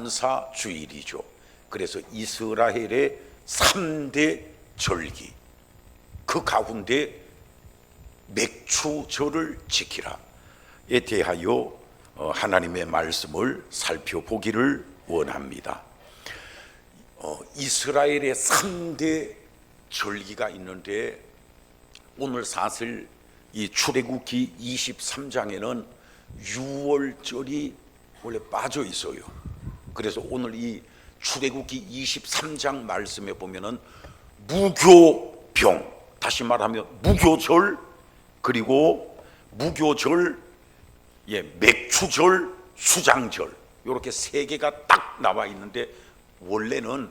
감사 주일이죠. 그래서 이스라엘의 3대 절기, 그 가운데 맥추절을 지키라에 대하여 하나님의 말씀을 살펴보기를 원합니다. 이스라엘의 3대 절기가 있는데 오늘 사실 이 출애굽기 23장에는 유월절이 원래 빠져 있어요. 그래서 오늘 이 출애굽기 23장 말씀에 보면은 무교병, 다시 말하면 무교절, 그리고 무교절, 맥추절, 수장절, 이렇게 세 개가 딱 나와 있는데 원래는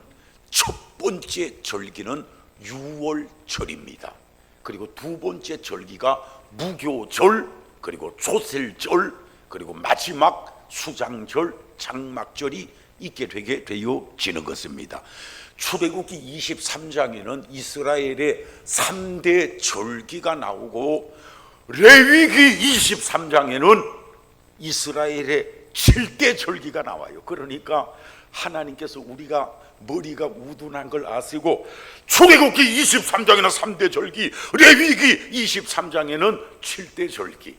첫 번째 절기는 유월절입니다. 그리고 두 번째 절기가 무교절, 그리고 조셀절, 그리고 마지막 수장절, 장막절이 있게 되게 되어지는 것입니다. 출애굽기 23장에는 이스라엘의 3대 절기가 나오고 레위기 23장에는 이스라엘의 7대 절기가 나와요. 그러니까 하나님께서 우리가 머리가 우둔한 걸 아시고 출애굽기 23장에는 3대 절기, 레위기 23장에는 7대 절기,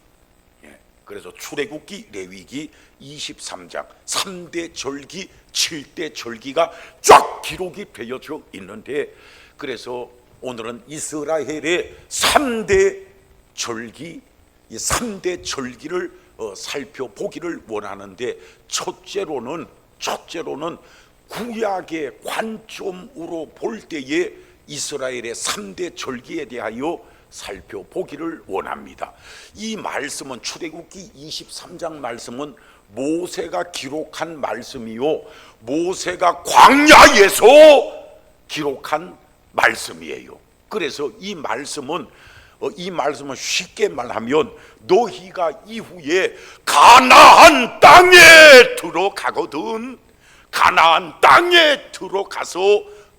그래서 출애굽기, 레위기 23장 3대 절기, 7대 절기가 쫙 기록이 되어져 있는데, 그래서 오늘은 이스라엘의 3대 절기, 이 3대 절기를 살펴보기를 원하는데, 첫째로는 구약의 관점으로 볼 때에 이스라엘의 3대 절기에 대하여 살펴보기를 원합니다. 이 말씀은, 출애굽기 23장 말씀은 모세가 기록한 말씀이요, 모세가 광야에서 기록한 말씀이에요. 그래서 이 말씀은 쉽게 말하면 너희가 이후에 가나안 땅에 들어가거든, 가나안 땅에 들어가서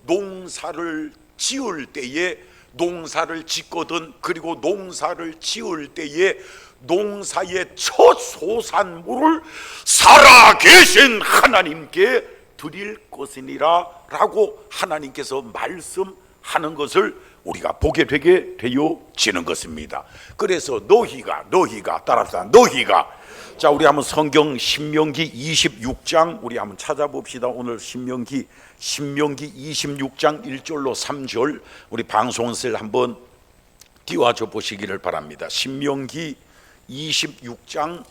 농사를 지을 때에, 농사를 짓거든, 그리고 농사를 지을 때에 농사의 첫 소산물을 살아계신 하나님께 드릴 것이니라 라고 하나님께서 말씀하는 것을 우리가 보게 되게 되어지는 것입니다. 그래서 너희가 따라서 너희가, 자, 우리 한번 성경 신명기 26장 우리 한번 찾아봅시다. 오늘 신명기 26장 1절로 3절 우리 방송을 한번 띄워줘 보시기를 바랍니다. 신명기 26장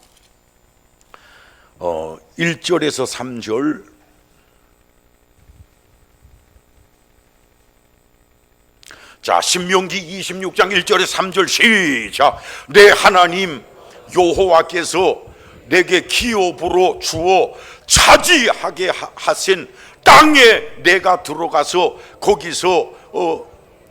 1절에서 3절. 자, 신명기 26장 1절에 3절 시작. 내 하나님 여호와께서 내게 기업으로 주어 차지하게 하신 땅에 내가 들어가서 거기서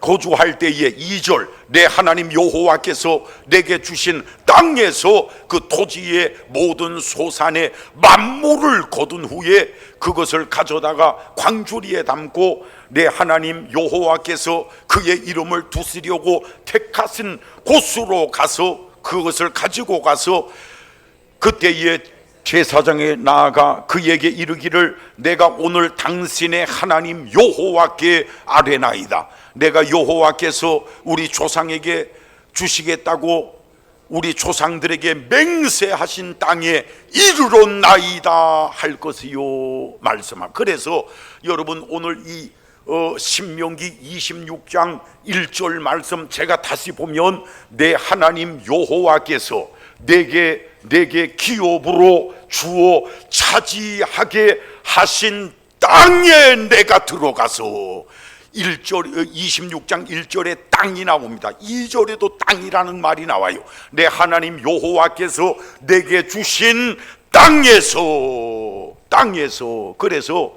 거주할 때에, 2절, 내 하나님 여호와께서 내게 주신 땅에서 그 토지의 모든 소산의 만물을 거둔 후에 그것을 가져다가 광주리에 담고 내 하나님 여호와께서 그의 이름을 두시려고 택하신 곳으로 가서 그것을 가지고 가서 그때에 제사장에 나아가 그에게 이르기를, 내가 오늘 당신의 하나님 여호와께 아뢰나이다. 내가 여호와께서 우리 조상에게 주시겠다고 우리 조상들에게 맹세하신 땅에 이르렀나이다 할 것이요 말씀하. 그래서 여러분, 오늘 이 신명기 26장 1절 말씀 제가 다시 보면, 내 하나님 여호와께서 내게 기업으로 주어 차지하게 하신 땅에 내가 들어가서, 26장 1절에 땅이 나옵니다. 2절에도 땅이라는 말이 나와요. 내 하나님 여호와께서 내게 주신 땅에서. 그래서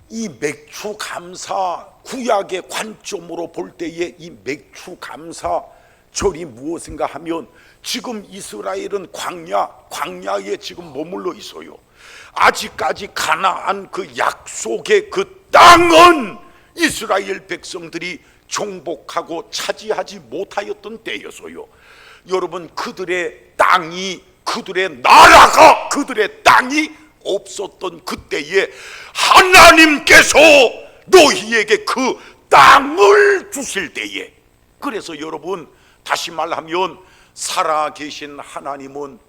이 맥추 감사, 구약의 관점으로 볼 때에 이 맥추 감사 절이 무엇인가 하면, 지금 이스라엘은 광야에 지금 머물러 있어요. 아직까지 가나안 그 약속의 그 땅은 이스라엘 백성들이 정복하고 차지하지 못하였던 때였어요. 여러분, 그들의 땅이 그 그들의 나라가, 그들의 땅이 없었던 그때에 하나님께서 너희에게 그 땅을 주실 때에, 그래서 여러분, 다시 말하면 살아계신 하나님은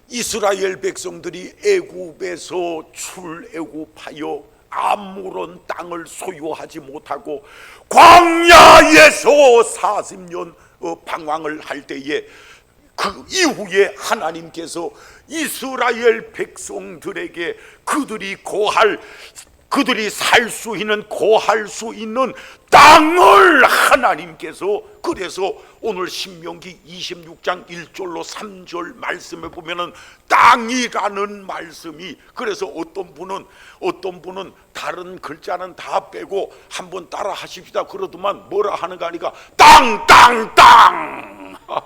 이스라엘 백성들이 애굽에서 출애굽하여 아무런 땅을 소유하지 못하고 광야에서 40년 방황을 할 때에, 그 이후에 하나님께서 이스라엘 백성들에게 그들이 살 수 있는, 거할 수 있는 땅을 하나님께서, 그래서 오늘 신명기 26장 1절로 3절 말씀에 보면은 땅이라는 말씀이, 그래서 어떤 분은 다른 글자는 다 빼고 한번 따라 하십시다 그러더만 뭐라 하는 거 아니까 땅.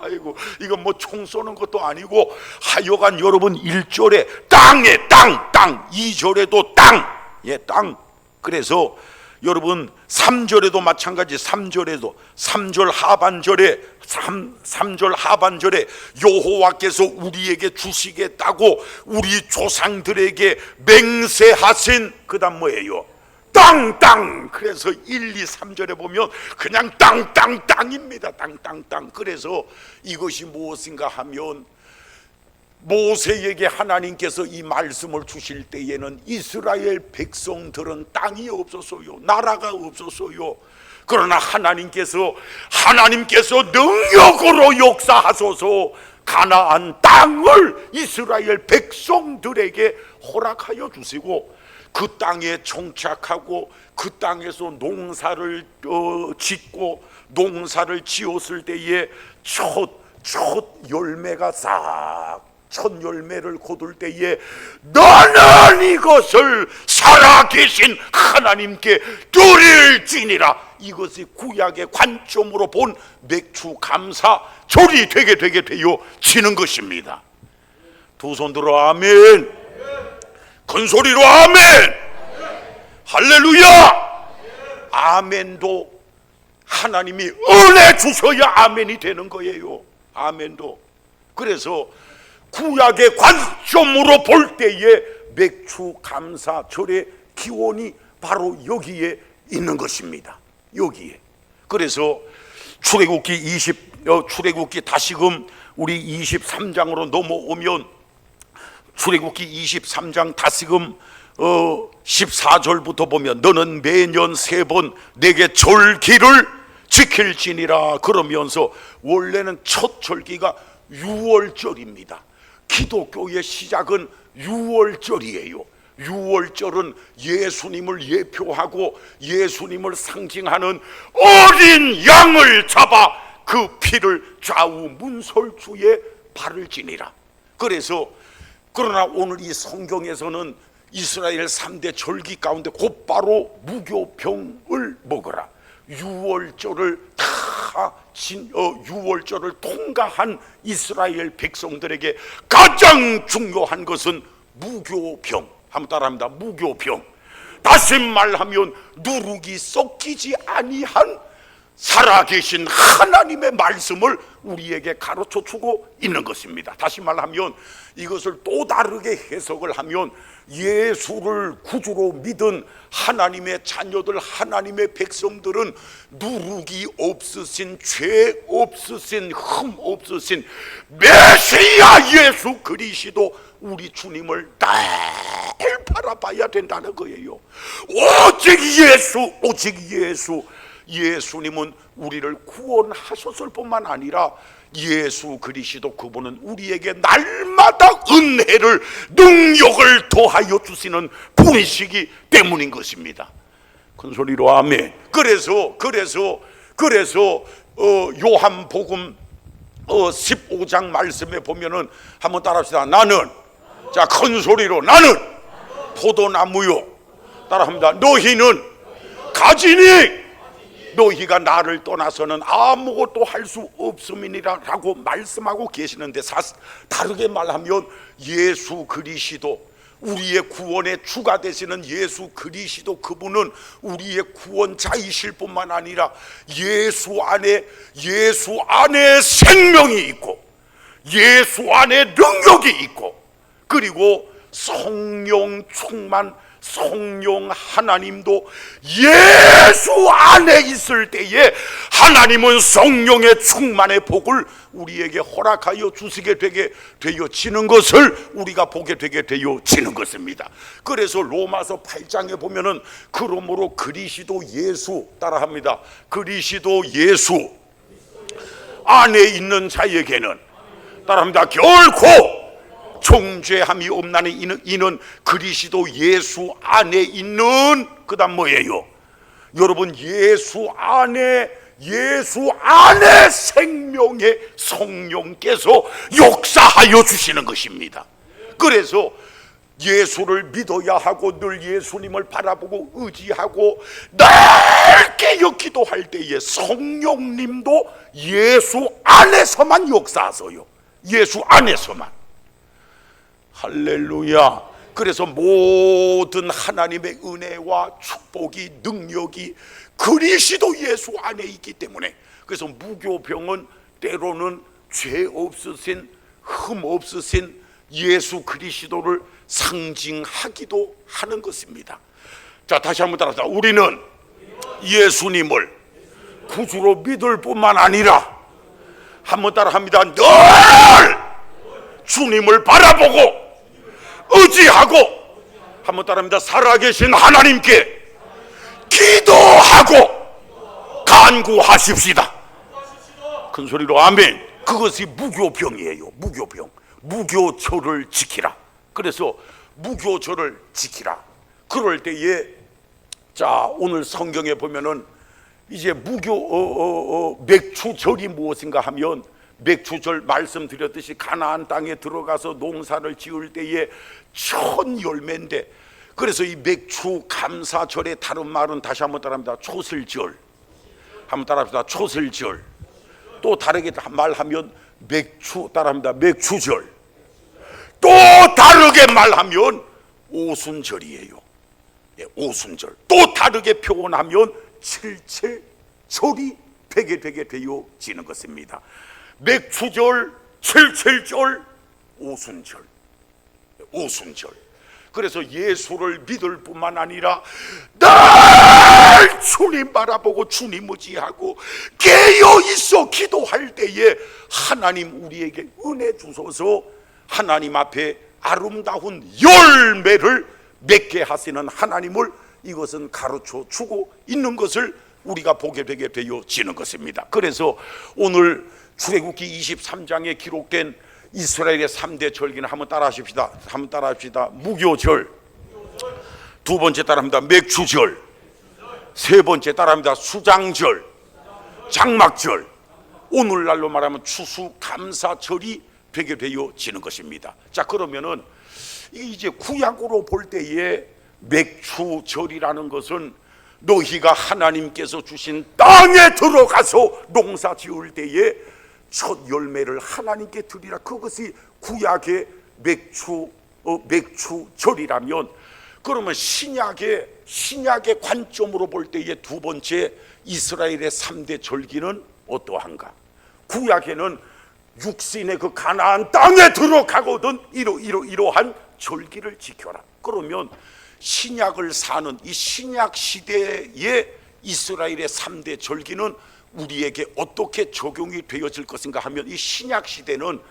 아이고, 이건 뭐 총 쏘는 것도 아니고 하여간 여러분 1절에 땅에 땅, 2절에도 땅, 예, 땅. 그래서 여러분 3절에도 마찬가지, 3절 하반절에 여호와께서 우리에게 주시겠다고 우리 조상들에게 맹세하신, 그 다음 뭐예요? 땅. 그래서 1, 2, 3절에 보면 그냥 땅입니다. 땅. 그래서 이것이 무엇인가 하면, 모세에게 하나님께서 이 말씀을 주실 때에는 이스라엘 백성들은 땅이 없었어요. 나라가 없었어요. 그러나 하나님께서 능력으로 역사하소서 가나안 땅을 이스라엘 백성들에게 허락하여 주시고, 그 땅에 정착하고 그 땅에서 농사를 짓고, 농사를 지었을 때에 첫 열매가 첫 열매를 거둘 때에 너는 이것을 살아계신 하나님께 드릴지니라. 이것이 구약의 관점으로 본 맥주 감사 절이 되게 되어지는 것입니다. 두 손 들어 아멘, 큰 소리로 아멘, 할렐루야. 아멘도 하나님이 은혜 주셔야 아멘이 되는 거예요. 아멘도. 그래서 구약의 관점으로 볼 때에 맥주 감사 절의 기원이 바로 여기에 있는 것입니다. 여기에. 그래서 출애굽기 다시금 우리 23장으로 넘어오면, 출애굽기 23장 다시금 14절부터 보면 너는 매년 3번 내게 절기를 지킬지니라 그러면서, 원래는 첫 절기가 6월절입니다. 기독교의 시작은 6월절이에요. 6월절은 예수님을 예표하고 예수님을 상징하는 어린 양을 잡아 그 피를 좌우 문설주에 바를지니라. 그러나 오늘 이 성경에서는 이스라엘 3대 절기 가운데 곧바로 무교병을 먹어라, 6월절을 6월절을 통과한 이스라엘 백성들에게 가장 중요한 것은 무교병. 한번 따라합니다. 무교병. 다시 말하면 누룩이 섞이지 아니한 살아계신 하나님의 말씀을 우리에게 가르쳐 주고 있는 것입니다. 다시 말하면 이것을 또 다르게 해석을 하면, 예수를 구주로 믿은 하나님의 자녀들, 하나님의 백성들은 누룩이 없으신, 죄 없으신, 흠 없으신 메시아 예수 그리스도 우리 주님을 늘 바라봐야 된다는 거예요. 오직 예수. 예수님은 우리를 구원하셨을 뿐만 아니라 예수 그리스도 그분은 우리에게 날마다 은혜를, 능력을 더하여 주시는 분이시기 때문인 것입니다. 큰 소리로 아멘. 그래서 요한복음 15장 말씀에 보면은 한번 따라합시다. 나는, 자, 큰 소리로, 나는 포도나무요. 따라합니다. 너희는 가지니 너희가 나를 떠나서는 아무것도 할 수 없음이니라 라고 말씀하고 계시는데, 다르게 말하면 예수 그리스도, 우리의 구원의 주가 되시는 예수 그리스도 그분은 우리의 구원자이실 뿐만 아니라 예수 안에 생명이 있고 예수 안에 능력이 있고, 그리고 성령 충만, 성령 하나님도 예수 안에 있을 때에 하나님은 성령의 충만의 복을 우리에게 허락하여 주시게 되게 되어지는 것을 우리가 보게 되게 되어지는 것입니다. 그래서 로마서 8장에 보면은 그러므로 그리스도 예수, 따라합니다. 그리스도 예수 안에 있는 자에게는, 따라합니다, 결코 정죄함이 없나니 이는 그리스도 예수 안에 있는, 그 다음 뭐예요? 여러분, 예수 안에 생명의 성령께서 역사하여 주시는 것입니다. 그래서 예수를 믿어야 하고 늘 예수님을 바라보고 의지하고 넓게 기도할 때에 성령님도 예수 안에서만 역사하세요. 예수 안에서만. 할렐루야. 그래서 모든 하나님의 은혜와 축복이, 능력이 그리스도 예수 안에 있기 때문에, 그래서 무교병은 때로는 죄 없으신, 흠 없으신 예수 그리스도를 상징하기도 하는 것입니다. 자, 다시 한번 따라서, 우리는 예수님을 구주로 믿을 뿐만 아니라, 한번 따라합니다, 늘 주님을 바라보고 의지하고, 한번 따라합니다, 살아계신 하나님께 기도하고 간구하십시다. 큰 소리로 아멘. 그것이 무교병이에요. 무교병. 무교절을 지키라. 그래서 무교절을 지키라. 그럴 때에, 자, 오늘 성경에 보면은 이제 맥추절이 무엇인가 하면, 맥추절 말씀드렸듯이 가나안 땅에 들어가서 농사를 지을 때에 첫 열매인데, 그래서 이 맥추 감사절의 다른 말은, 다시 한번 따라합니다, 초슬절. 한번 따라합시다, 초슬절. 또 다르게 말하면 맥추, 따라합니다, 맥추절. 또 다르게 말하면 오순절이에요. 예, 오순절. 또 다르게 표현하면 칠칠절이 되게 되어지는 것입니다. 맥추절, 칠칠절, 오순절. 오순절. 그래서 예수를 믿을 뿐만 아니라 늘 주님 바라보고 주님 의지하고 깨어있어 기도할 때에 하나님 우리에게 은혜 주셔서 하나님 앞에 아름다운 열매를 맺게 하시는 하나님을, 이것은 가르쳐 주고 있는 것을 우리가 보게 되게 되어지는 것입니다. 그래서 오늘 출애굽기 23장에 기록된 이스라엘의 3대 절기는 한번 따라하십시다. 한번 따라합시다. 무교절. 두 번째 따라합니다. 맥추절. 세 번째 따라합니다. 수장절, 장막절. 오늘날로 말하면 추수감사절이 되게 되어지는 것입니다. 자, 그러면은 이제 구약으로 볼 때에 맥추절이라는 것은 너희가 하나님께서 주신 땅에 들어가서 농사 지을 때에 첫 열매를 하나님께 드리라. 그것이 구약의 맥추절이라면, 그러면 신약의 관점으로 볼 때의 두 번째 이스라엘의 3대 절기는 어떠한가? 구약에는 육신의 그 가나안 땅에 들어가거든 이러한 절기를 지켜라. 그러면 신약을 사는 이 신약 시대의 이스라엘의 3대 절기는 우리에게 어떻게 적용이 되어질 것인가 하면, 이 신약 시대는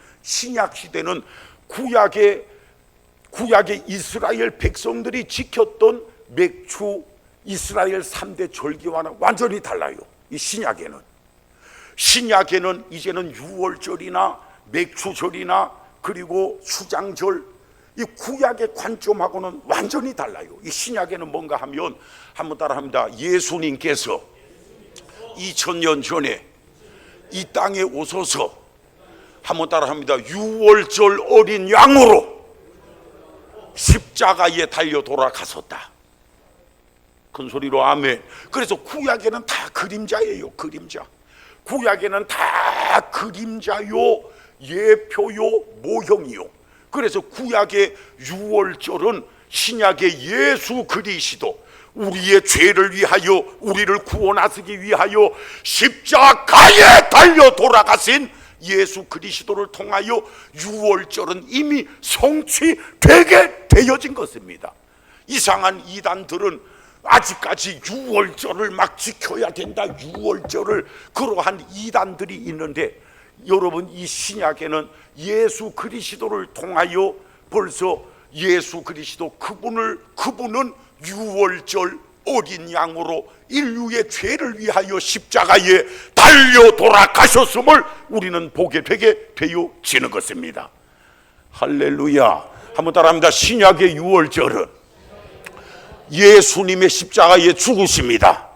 구약의 이스라엘 백성들이 지켰던 맥추 이스라엘 3대 절기와는 완전히 달라요. 이 신약에는 이제는 유월절이나 맥추절이나 그리고 수장절, 이 구약의 관점하고는 완전히 달라요. 이 신약에는 뭔가 하면, 한번 따라합니다. 예수님께서 2000년 전에 이 땅에 오셔서, 한번 따라합니다, 6월절 어린 양으로 십자가에 달려 돌아가셨다. 큰 소리로 아멘. 그래서 구약에는 다 그림자예요. 그림자. 구약에는 다 그림자요, 예표요, 모형이요. 그래서 구약의 6월절은 신약의 예수 그리스도, 우리의 죄를 위하여, 우리를 구원하시기 위하여 십자가에 달려 돌아가신 예수 그리스도를 통하여 유월절은 이미 성취되게 되어진 것입니다. 이상한 이단들은 아직까지 유월절을 막 지켜야 된다, 유월절을, 그러한 이단들이 있는데, 여러분, 이 신약에는 예수 그리스도를 통하여 벌써 예수 그리스도 그분은 유월절 어린 양으로 인류의 죄를 위하여 십자가에 달려 돌아가셨음을 우리는 보게 되게 되어지는 것입니다. 할렐루야. 한번 따라합니다. 신약의 유월절은 예수님의 십자가에 죽으십니다.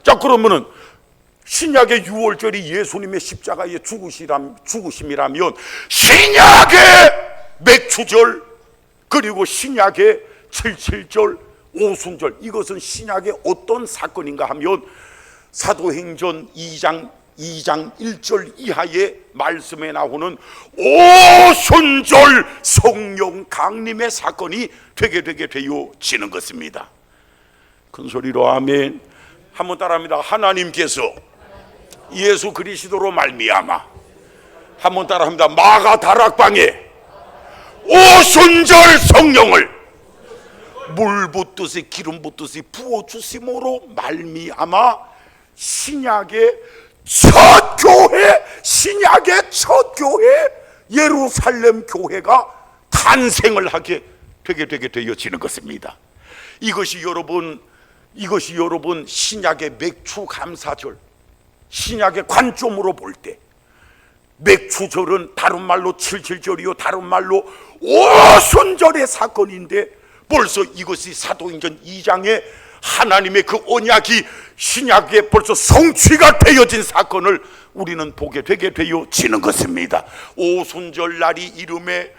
자, 그러면은 신약의 유월절이 예수님의 십자가에 죽으심이라면 신약의 맥추절, 그리고 신약의 77절, 오순절, 이것은 신약의 어떤 사건인가 하면 사도행전 2장 1절 이하의 말씀에 나오는 오순절 성령 강림의 사건이 되게 되어지는 것입니다. 큰 소리로 아멘. 한번 따라합니다. 하나님께서 예수 그리스도로 말미암아, 한번 따라합니다. 마가 다락방에 오순절 성령을 물 붓듯이 기름 붓듯이 부어주심으로 말미암아 신약의 첫 교회, 신약의 첫 교회 예루살렘 교회가 탄생을 하게 되게 되어지는 것입니다. 이것이 여러분 신약의 맥추 감사절, 신약의 관점으로 볼 때 맥추절은 다른 말로 77절이요, 다른 말로 오순절의 사건인데, 벌써 이것이 사도행전 2장에 하나님의 그 언약이 신약에 벌써 성취가 되어진 사건을 우리는 보게 되게 되어지는 것입니다. 오순절 날이 이름에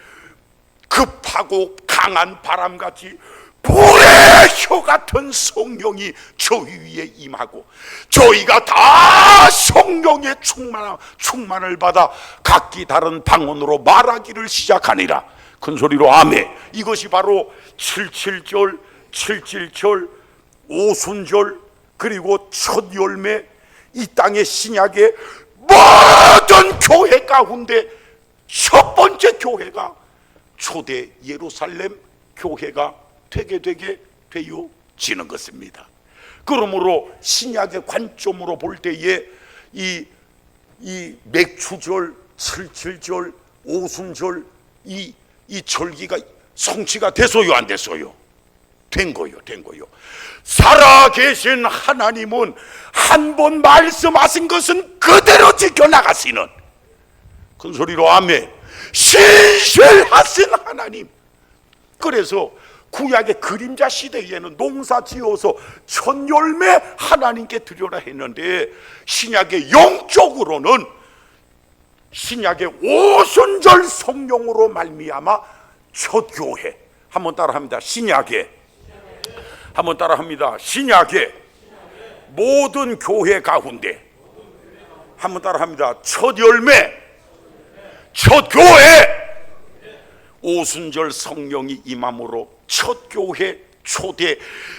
급하고 강한 바람같이 불의 혀 같은 성령이 저희 위에 임하고, 저희가 다 성령의 충만을 받아 각기 다른 방언으로 말하기를 시작하니라. 큰 소리로 아멘. 이것이 바로 77절, 오순절, 그리고 첫 열매, 이 땅의 신약의 모든 교회 가운데 첫 번째 교회가 초대 예루살렘 교회가 되게 되어지는 것입니다. 그러므로 신약의 관점으로 볼 때에 이 맥추절, 77절, 오순절, 이 절기가 성취가 됐어요, 안 됐어요? 된 거요. 살아계신 하나님은 한 번 말씀하신 것은 그대로 지켜나가시는, 큰 소리로 아멘, 신실하신 하나님. 그래서 구약의 그림자 시대에는 농사 지어서 첫 열매 하나님께 드려라 했는데, 신약의 영적으로는 신약의 오순절 성령으로 말미암아 첫 교회, 한번 따라합니다. 신약의 모든 교회 가운데, 한번 따라합니다. 첫 열매, 첫 교회, 오순절 성령이 임함으로 첫 교회, 초대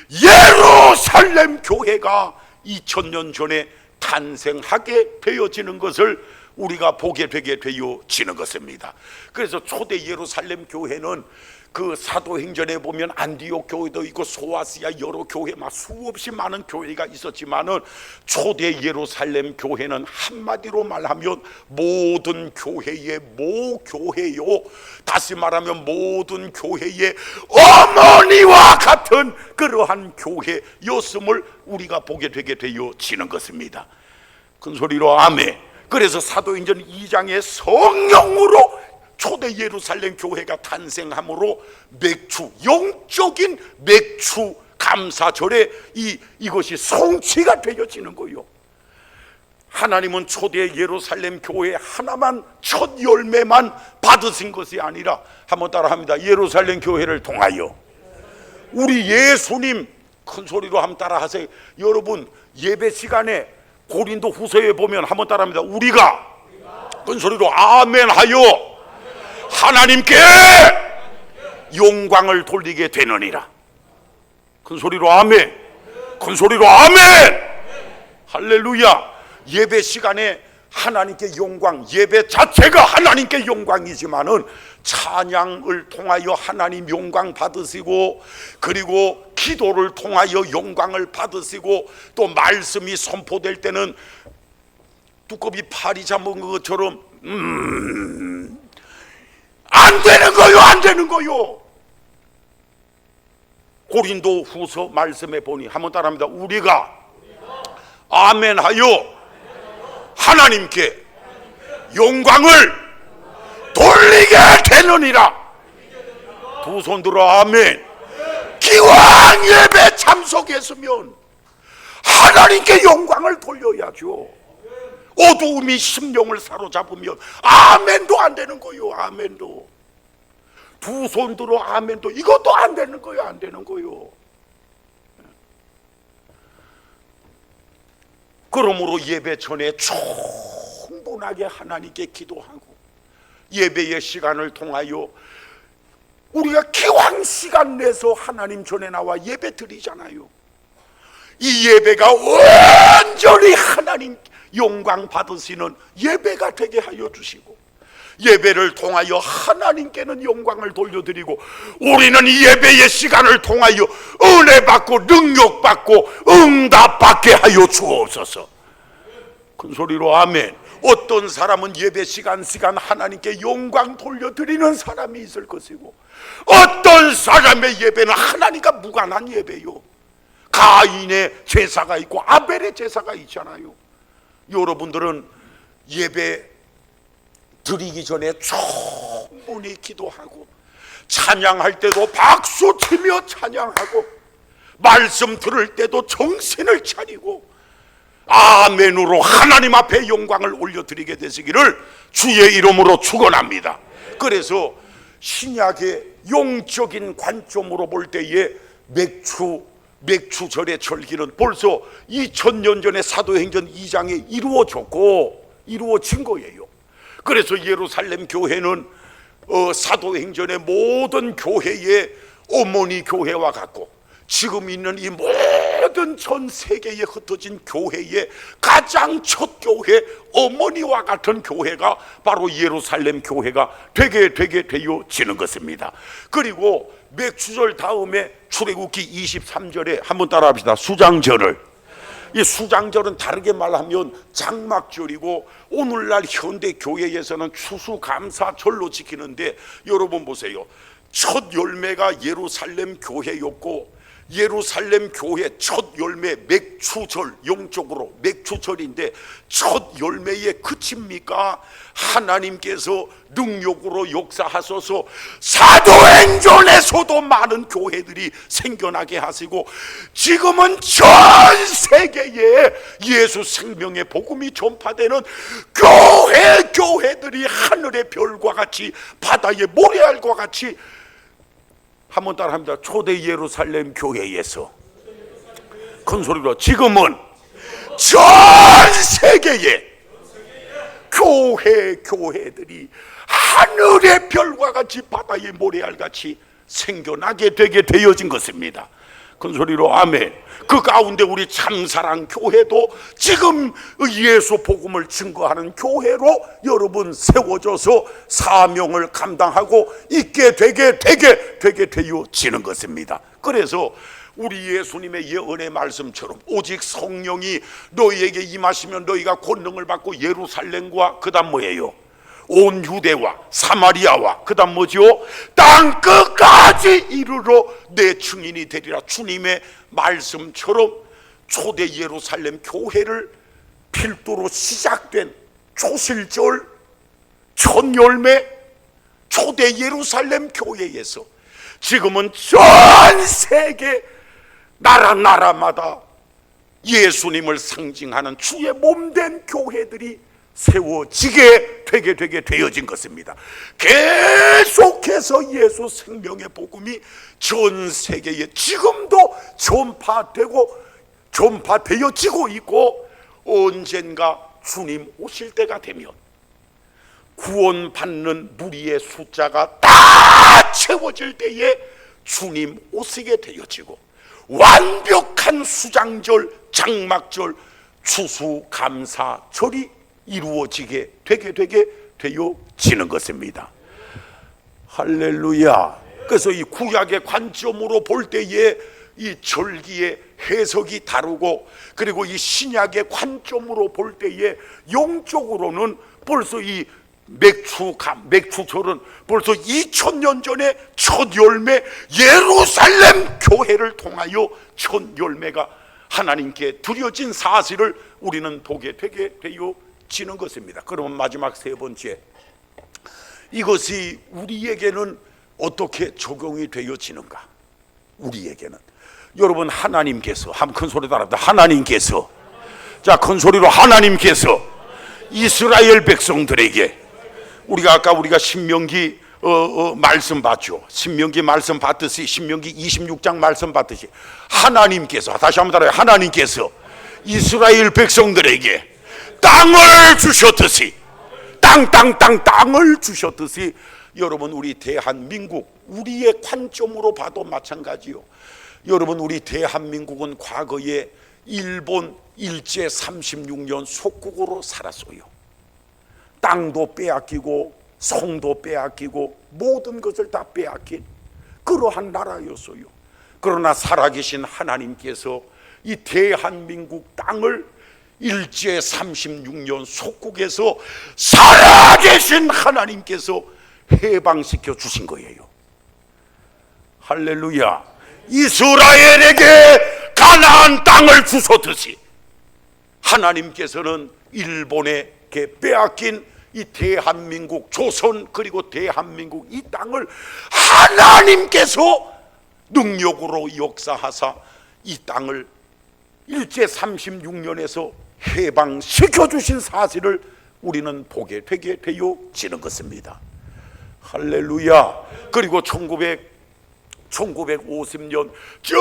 예루살렘 교회가 2000년 전에 탄생하게 되어지는 것을 우리가 보게 되게 되어지는 것입니다. 그래서 초대 예루살렘 교회는 그 사도행전에 보면 안디옥 교회도 있고 소아시아 여러 교회, 막 수없이 많은 교회가 있었지만은 초대 예루살렘 교회는 한마디로 말하면 모든 교회의 모교회요, 다시 말하면 모든 교회의 어머니와 같은 그러한 교회였음을 우리가 보게 되게 되어지는 것입니다. 큰 소리로 아멘. 그래서 사도행전 2장의 성령으로 초대 예루살렘 교회가 탄생함으로 맥추, 영적인 맥추 감사절에 이것이 성취가 되어지는 거예요. 하나님은 초대 예루살렘 교회 하나만, 첫 열매만 받으신 것이 아니라, 한번 따라합니다. 예루살렘 교회를 통하여 우리 예수님, 큰 소리로 한번 따라하세요. 여러분, 예배 시간에 고린도 후서에 보면 한번 따라합니다. 우리가 큰 소리로 아멘 하여 하나님께 영광을 돌리게 되느니라. 큰 소리로 아멘, 큰 소리로 아멘. 할렐루야. 예배 시간에 하나님께 영광, 예배 자체가 하나님께 영광이지만은 찬양을 통하여 하나님 영광 받으시고, 그리고 기도를 통하여 영광을 받으시고, 또 말씀이 선포될 때는 두꺼비 파리 잡은 것처럼 안 되는 거요, 안 되는 거요. 고린도 후서 말씀해 보니 한번 따라합니다. 우리가 아멘하여 하나님께 영광을 돌리게 되느니라. 두 손 들어 아멘. 기왕 예배 참석했으면 하나님께 영광을 돌려야죠. 어두움이 심령을 사로잡으면 아멘도 안 되는 거요. 아멘도. 두 손 들어 아멘도 이것도 안 되는 거요. 안 되는 거요. 그러므로 예배 전에 충분하게 하나님께 기도하고, 예배의 시간을 통하여 우리가 기왕 시간 내서 하나님 전에 나와 예배 드리잖아요. 이 예배가 완전히 하나님 영광 받으시는 예배가 되게 하여 주시고, 예배를 통하여 하나님께는 영광을 돌려드리고, 우리는 이 예배의 시간을 통하여 은혜 받고 능력 받고 응답 받게 하여 주옵소서. 큰 소리로 아멘. 어떤 사람은 예배 시간 하나님께 영광 돌려드리는 사람이 있을 것이고, 어떤 사람의 예배는 하나님과 무관한 예배요. 가인의 제사가 있고 아벨의 제사가 있잖아요. 여러분들은 예배 드리기 전에 충분히 기도하고, 찬양할 때도 박수 치며 찬양하고, 말씀 들을 때도 정신을 차리고 아멘으로 하나님 앞에 영광을 올려드리게 되시기를 주의 이름으로 축원합니다. 그래서 신약의 영적인 관점으로 볼 때에 맥추절의 절기는 벌써 2000년 전에 사도행전 2장에 이루어진 거예요. 그래서 예루살렘 교회는 사도행전의 모든 교회의 어머니 교회와 같고, 지금 있는 이 모든 전 세계에 흩어진 교회의 가장 첫 교회, 어머니와 같은 교회가 바로 예루살렘 교회가 되게 되어지는 것입니다. 그리고 맥추절 다음에 출애굽기 23절에 한번 따라합시다. 수장절을. 이 수장절은 다르게 말하면 장막절이고, 오늘날 현대 교회에서는 추수감사절로 지키는데, 여러분 보세요. 첫 열매가 예루살렘 교회였고, 예루살렘 교회 첫 열매 맥추절, 영적으로 맥추절인데 첫 열매에 그칩니까? 하나님께서 능력으로 역사하셔서 사도행전에서도 많은 교회들이 생겨나게 하시고, 지금은 전 세계에 예수 생명의 복음이 전파되는 교회들이 하늘의 별과 같이, 바다의 모래알과 같이, 한번 따라합니다. 초대 예루살렘 교회에서, 큰 소리로, 지금은 전 세계에 교회들이 하늘의 별과 같이, 바다의 모래알 같이 생겨나게 되게 되어진 것입니다. 큰 소리로 아멘. 그 가운데 우리 참사랑 교회도 지금 예수 복음을 증거하는 교회로 여러분 세워져서 사명을 감당하고 있게 되게 되어지는 것입니다. 그래서 우리 예수님의 예언의 말씀처럼 오직 성령이 너희에게 임하시면 너희가 권능을 받고 예루살렘과 그다음 뭐예요? 온 유대와 사마리아와 그다음 뭐죠? 땅 끝까지 이르러 내 증인이 되리라. 주님의 말씀처럼 초대 예루살렘 교회를 필두로 시작된 초실절 첫 열매 초대 예루살렘 교회에서 지금은 전 세계 나라마다 예수님을 상징하는 주의 몸된 교회들이 세워지게 되게 되어진 것입니다. 계속해서 예수 생명의 복음이 전 세계에 지금도 전파되어지고 있고, 언젠가 주님 오실 때가 되면 구원받는 무리의 숫자가 다 채워질 때에 주님 오시게 되어지고, 완벽한 수장절, 장막절, 추수감사절이 이루어지게 되게 되어지는 것입니다. 할렐루야. 그래서 이 구약의 관점으로 볼 때에 이 절기의 해석이 다르고, 그리고 이 신약의 관점으로 볼 때에 영적으로는 벌써 이 맥추절은 벌써 2000년 전에 첫 열매 예루살렘 교회를 통하여 첫 열매가 하나님께 드려진 사실을 우리는 보게 되게 되어지는 것입니다. 그러면 마지막 세 번째, 이것이 우리에게는 어떻게 적용이 되어지는가? 우리에게는, 여러분, 하나님께서, 한번 큰 소리 따라합니다. 하나님께서, 자, 큰 소리로, 하나님께서 이스라엘 백성들에게, 우리가 신명기 말씀 봤죠. 신명기 말씀 봤듯이, 신명기 26장 말씀 봤듯이, 하나님께서, 다시 한번 따라해요. 하나님께서 이스라엘 백성들에게 땅을 주셨듯이, 땅을 주셨듯이, 여러분, 우리 대한민국, 우리의 관점으로 봐도 마찬가지요. 여러분, 우리 대한민국은 과거에 일본 일제 36년 속국으로 살았어요. 땅도 빼앗기고 성도 빼앗기고 모든 것을 다 빼앗긴 그러한 나라였어요. 그러나 살아계신 하나님께서 이 대한민국 땅을 일제 36년 속국에서 살아계신 하나님께서 해방시켜 주신 거예요. 할렐루야. 이스라엘에게 가나안 땅을 주셨듯이 하나님께서는 일본에게 빼앗긴 이 대한민국, 조선, 그리고 대한민국 이 땅을 하나님께서 능력으로 역사하사 이 땅을 일제 36년에서 해방시켜 주신 사실을 우리는 보게 되게 되어지는 것입니다. 할렐루야. 그리고 1950년 저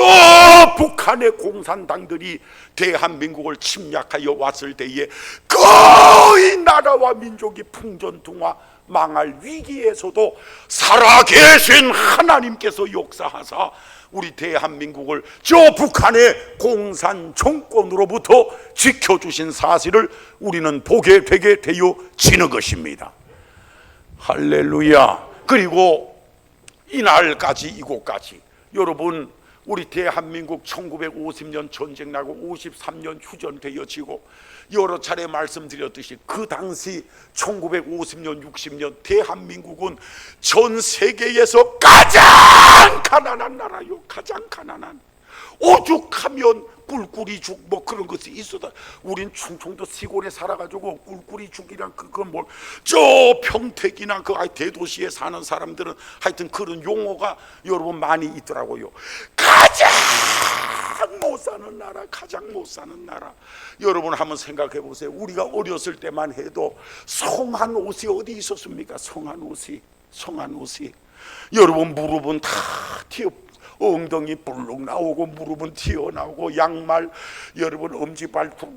북한의 공산당들이 대한민국을 침략하여 왔을 때에 거의 나라와 민족이 풍전등화 망할 위기에서도 살아계신 하나님께서 역사하사 우리 대한민국을 저 북한의 공산 정권으로부터 지켜주신 사실을 우리는 보게 되게 되어지는 것입니다. 할렐루야. 그리고 이날까지, 이곳까지, 여러분, 우리 대한민국 1950년 전쟁 나고 53년 휴전되어지고, 여러 차례 말씀드렸듯이 그 당시 1950년 60년 대한민국은 전 세계에서 가장 가난한 나라요. 가장 가난한. 오죽하면 꿀꿀이죽 뭐 그런 것이 있어다. 우린 충청도 시골에 살아가지고 꿀꿀이죽이랑 그건 뭘, 저 평택이나 그 대도시에 사는 사람들은 하여튼 그런 용어가 여러분 많이 있더라고요. 가장 못 사는 나라, 가장 못 사는 나라. 여러분 한번 생각해 보세요. 우리가 어렸을 때만 해도 성한 옷이 어디 있었습니까? 성한 옷이 여러분 무릎은 다 튀어, 엉덩이 불룩 나오고 무릎은 튀어나오고, 양말 여러분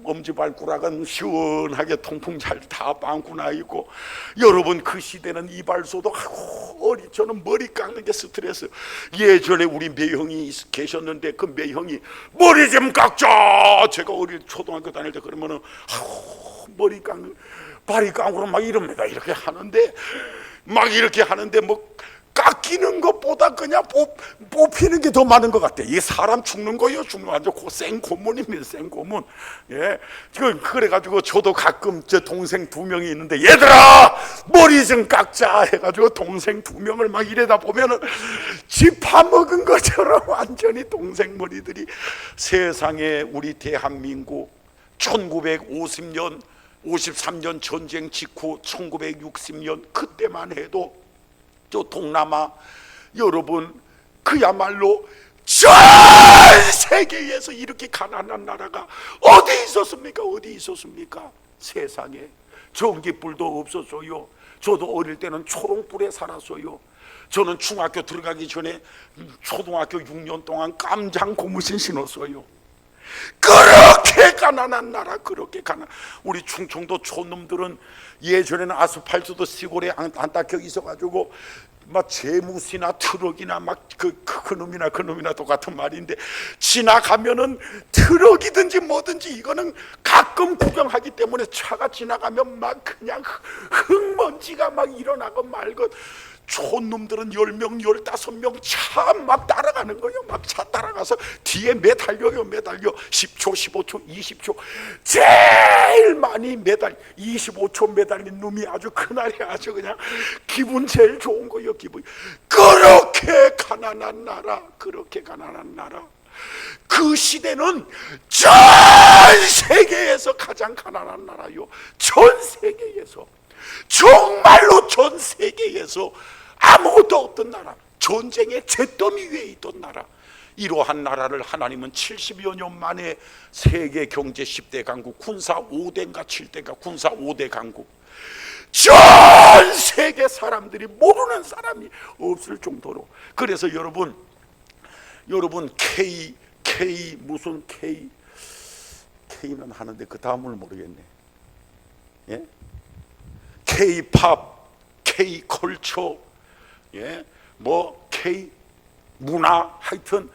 엄지발가락은 시원하게 통풍 잘 다 빵꾸 나 있고, 여러분 그 시대는 이발소도 저는 머리 깎는 게 스트레스. 예전에 우리 매형이 계셨는데 그 매형이 머리 좀 깎자, 제가 어릴 초등학교 다닐 때 그러면은 머리 깎는 발이 깡으로 막 이럽니다. 이렇게 하는데 뭐 깎이는 것보다 그냥 뽑히는 게 더 많은 것 같아. 이게 사람 죽는 거예요, 죽는 거 아주 생고문입니다, 생고문. 예, 그래가지고 저도 가끔 제 동생 2명이 있는데, 얘들아 머리 좀 깎자 해가지고 동생 2명을 막 이래다 보면은 쥐 파먹은 것처럼 완전히 동생 머리들이. 세상에 우리 대한민국 1950년 53년 전쟁 직후 1960년 그때만 해도 저 동남아, 여러분 그야말로 전 세계에서 이렇게 가난한 나라가 어디 있었습니까? 세상에 전기불도 없었어요. 저도 어릴 때는 초롱불에 살았어요. 저는 중학교 들어가기 전에 초등학교 6년 동안 깜장 고무신 신었어요. 그렇게 가난한 나라, 그렇게 가난. 우리 충청도 촌놈들은 예전에는 아스팔트도 시골에 안 닦여 있어가지고 막 재무시나 트럭이나 막 그놈이나 똑같은 말인데, 지나가면은 트럭이든지 뭐든지 이거는 가끔 구경하기 때문에 차가 지나가면 막 그냥 흙먼지가 막 일어나고 말고, 촌놈들은 10명 15명 차 막 따라가는 거예요. 막 차 따라가서 뒤에 매달려 10초 15초 20초 제일 많이 25초 매달린 놈이 아주 그날이 아주 그냥 기분 제일 좋은 거예요. 기분. 그렇게 가난한 나라, 그 시대는 전 세계에서 가장 가난한 나라요. 전 세계에서, 정말로 전 세계에서 아무것도 없던 나라, 전쟁의 잿더미 위에 있던 나라, 이러한 나라를 하나님은 70여 년 만에 세계 경제 10대 강국, 군사 5대인가 7대인가 군사 5대 강국, 전 세계 사람들이 모르는 사람이 없을 정도로. 그래서 여러분 K는 하는데 그 다음을 모르겠네. 예? K-팝, K-컬처, 예? 뭐 K 문화, 하여튼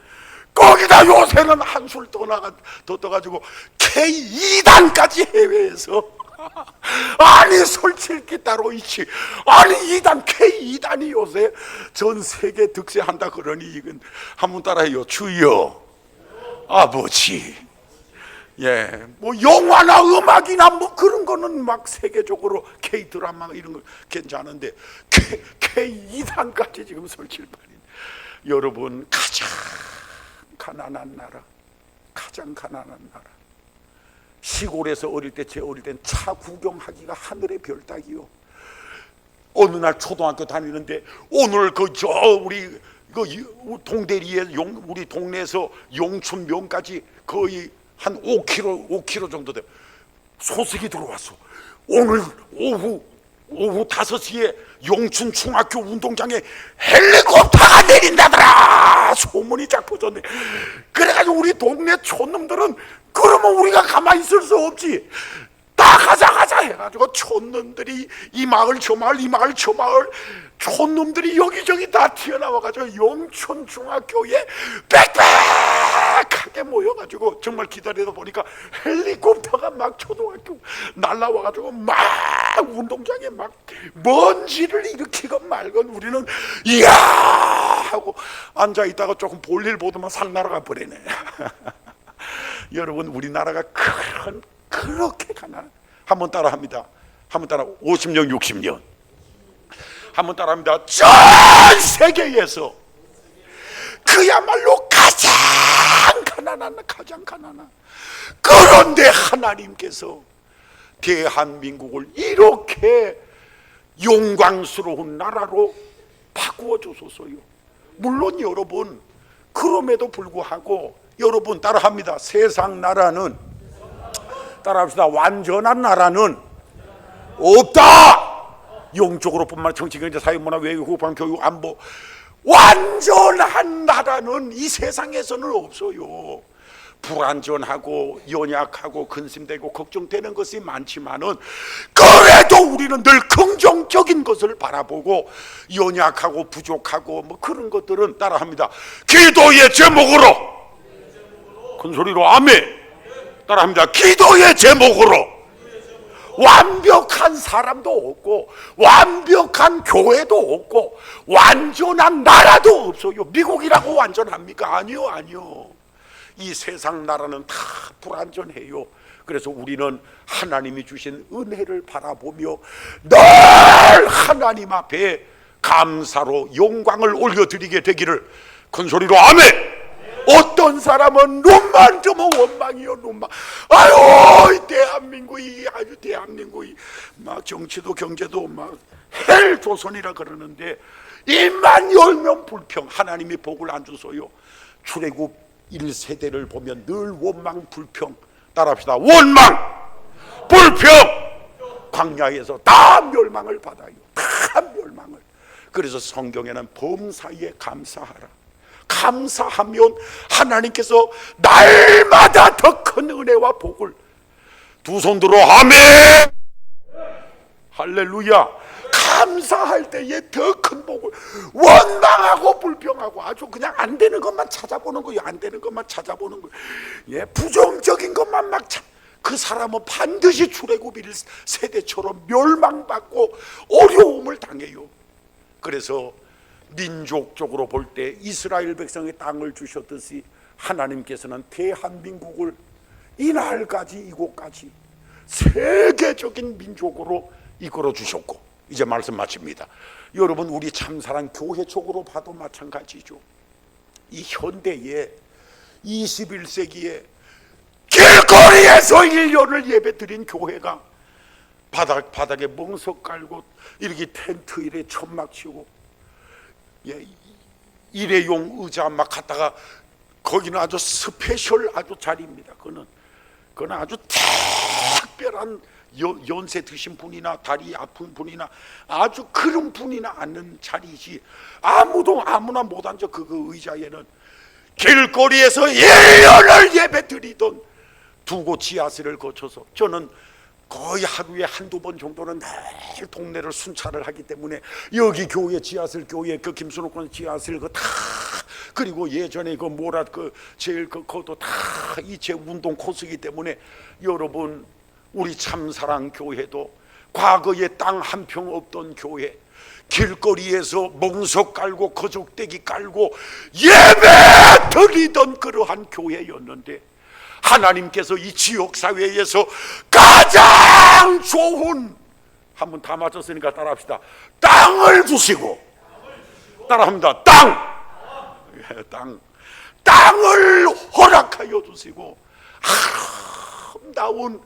거기다 요새는 한술 더 떠가지고 K2단까지 해외에서 아니 설칠기 따로 있지. 아니 K2단이 요새 전 세계 득세한다 그러니 이건 한번 따라해요. 주여 아버지. 예, 뭐 영화나 음악이나 뭐 그런 거는 막 세계적으로 K 드라마 이런 거 괜찮은데 K2단까지 지금 설칠 판인. 여러분, 가장 가난한 나라, 시골에서 제 어릴 땐 차 구경하기가 하늘의 별 따기요. 어느 날 초등학교 다니는데 오늘 우리 동대리에 우리 동네에서 용춘면까지 거의 한 5km 정도 돼. 소식이 들어왔어. 오늘 오후 5시에 용춘 중학교 운동장에 헬리콥터가 내린다더라. 소문이 쫙 퍼졌네. 그래가지고 우리 동네 촌놈들은 그러면 우리가 가만히 있을 수 없지. 다 가자 해가지고 촌놈들이 이 마을 저 마을 촌놈들이 여기저기 다 튀어나와가지고 용춘 중학교에 빽빽하게 모여가지고 정말 기다리다 보니까 헬리콥터가 막 초등학교 날라와가지고 막 운동장에 막 먼지를 일으키건 말건 우리는 이야 하고 앉아있다가 조금 볼일 보더만 상 날아가 버리네. 여러분, 우리나라가 그렇게 가난. 한번 따라합니다. 50년 60년 한번 따라합니다. 전 세계에서 그야말로 가장 가난한. 그런데 하나님께서 대한민국을 이렇게 영광스러운 나라로 바꾸어 주소서요. 물론 여러분, 그럼에도 불구하고 여러분 따라합니다. 세상 나라는, 따라합시다. 완전한 나라는 없다. 영적으로 뿐만 아니라 정치, 경제, 사회, 문화, 외교, 국방, 교육, 안보, 완전한 나라는 이 세상에서는 없어요. 불안전하고 연약하고 근심되고 걱정되는 것이 많지만은 그래도 우리는 늘 긍정적인 것을 바라보고 연약하고 부족하고 뭐 그런 것들은 따라합니다. 기도의 제목으로, 큰 소리로 아멘. 따라합니다. 기도의 제목으로. 완벽한 사람도 없고 완벽한 교회도 없고 완전한 나라도 없어요. 미국이라고 완전합니까? 아니요. 이 세상 나라는 다 불완전해요. 그래서 우리는 하나님이 주신 은혜를 바라보며 늘 하나님 앞에 감사로 영광을 올려드리게 되기를. 큰 소리로 아멘. 어떤 사람은 눈만 뜨면 원망이요, 눈만. 아유, 대한민국이 막 정치도 경제도 막 헬조선이라 그러는데 입만 열면 불평. 하나님이 복을 안 주소요. 출애굽 1세대를 보면 늘 원망 불평. 따라합시다. 원망 불평. 광야에서 다 멸망을 받아요. 다 멸망을. 그래서 성경에는 범사에 감사하라. 감사하면 하나님께서 날마다 더 큰 은혜와 복을. 두 손 들어 아멘. 할렐루야. 감사할 때에 더 큰 복을, 원망하고 불평하고 아주 그냥 안 되는 것만 찾아보는 거예요. 안 되는 것만 찾아보는 거예요. 예, 부정적인 것만 막 그 사람은 반드시 출애굽 1세대처럼 멸망받고 어려움을 당해요. 그래서 민족적으로 볼 때 이스라엘 백성의 땅을 주셨듯이 하나님께서는 대한민국을 이날까지 이곳까지 세계적인 민족으로 이끌어 주셨고, 이제 말씀 마칩니다. 여러분, 우리 참사랑 교회 쪽으로 봐도 마찬가지죠. 이 현대에 21세기에 길거리에서 1년을 예배 드린 교회가 바닥에 멍석 깔고 이렇게 텐트 이래 천막 치고, 예, 일회용 의자 막 갖다가, 거기는 아주 스페셜 아주 자리입니다. 그거는 아주 특별한 연세 드신 분이나 다리 아픈 분이나 아주 그런 분이나 앉는 자리이지, 아무나 못 앉아. 그 의자에는 길거리에서 1년을 예배 드리던 두 곳 지하실을 거쳐서, 저는 거의 하루에 한두 번 정도는 늘 동네를 순찰을 하기 때문에 여기 교회 지하실, 교회 그 김순옥권 지하실 그 다, 그리고 예전에 그 뭐라 그 제일 그것도 다 이 제 운동 코스이기 때문에, 여러분, 우리 참사랑 교회도 과거에 땅 한 평 없던 교회, 길거리에서 멍석 깔고 거적대기 깔고 예배 드리던 그러한 교회였는데, 하나님께서 이 지역사회에서 가장 좋은, 한번 다 맞췄으니까 따라합시다. 땅을 주시고, 따라합니다. 땅을 허락하여 주시고, 아름다운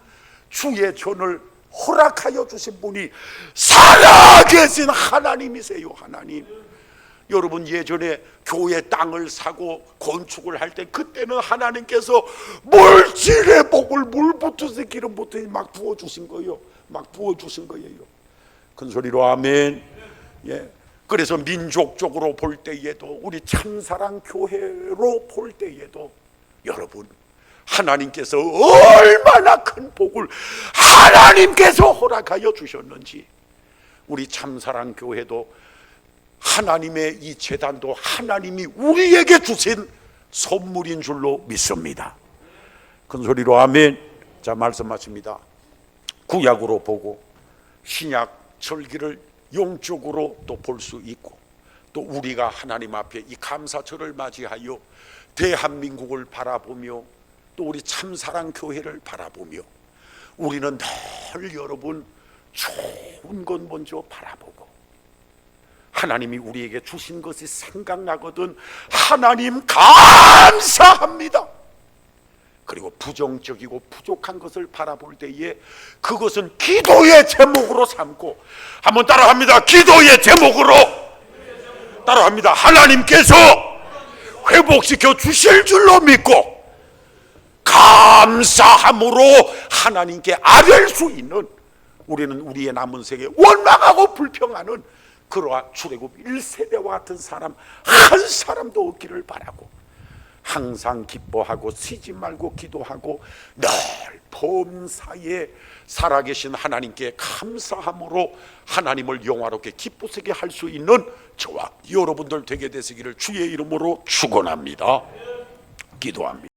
주의 전을 허락하여 주신 분이 살아계신 하나님이세요. 하나님. 여러분, 예전에 교회 땅을 사고 건축을 할 때, 그때는 하나님께서 물질의 복을, 물 붙으신 기름 붙으신 막 부어주신 거예요. 막 부어주신 거예요. 큰 소리로 아멘. 예. 그래서 민족적으로 볼 때에도, 우리 참사랑 교회로 볼 때에도, 여러분, 하나님께서 얼마나 큰 복을 하나님께서 허락하여 주셨는지, 우리 참사랑 교회도 하나님의 이 재단도 하나님이 우리에게 주신 선물인 줄로 믿습니다. 큰 소리로 아멘. 자, 말씀 마칩니다. 구약으로 보고 신약 절기를 영적으로 또 볼 수 있고, 또 우리가 하나님 앞에 이 감사절을 맞이하여 대한민국을 바라보며 또 우리 참사랑 교회를 바라보며, 우리는 늘 여러분 좋은 건 먼저 바라보고, 하나님이 우리에게 주신 것이 생각나거든 하나님 감사합니다. 그리고 부정적이고 부족한 것을 바라볼 때에 그것은 기도의 제목으로 삼고, 한번 따라합니다. 기도의 제목으로 따라합니다. 하나님께서 회복시켜 주실 줄로 믿고 감사함으로 하나님께 아뢰 수 있는, 우리는 우리의 남은 세계 원망하고 불평하는 그러한 출애굽 1세대와 같은 사람 한 사람도 없기를 바라고, 항상 기뻐하고 쉬지 말고 기도하고 늘 범사에 살아계신 하나님께 감사함으로 하나님을 영화롭게 기쁘시게 할 수 있는 저와 여러분들 되게 되시기를 주의 이름으로 축원합니다. 기도합니다.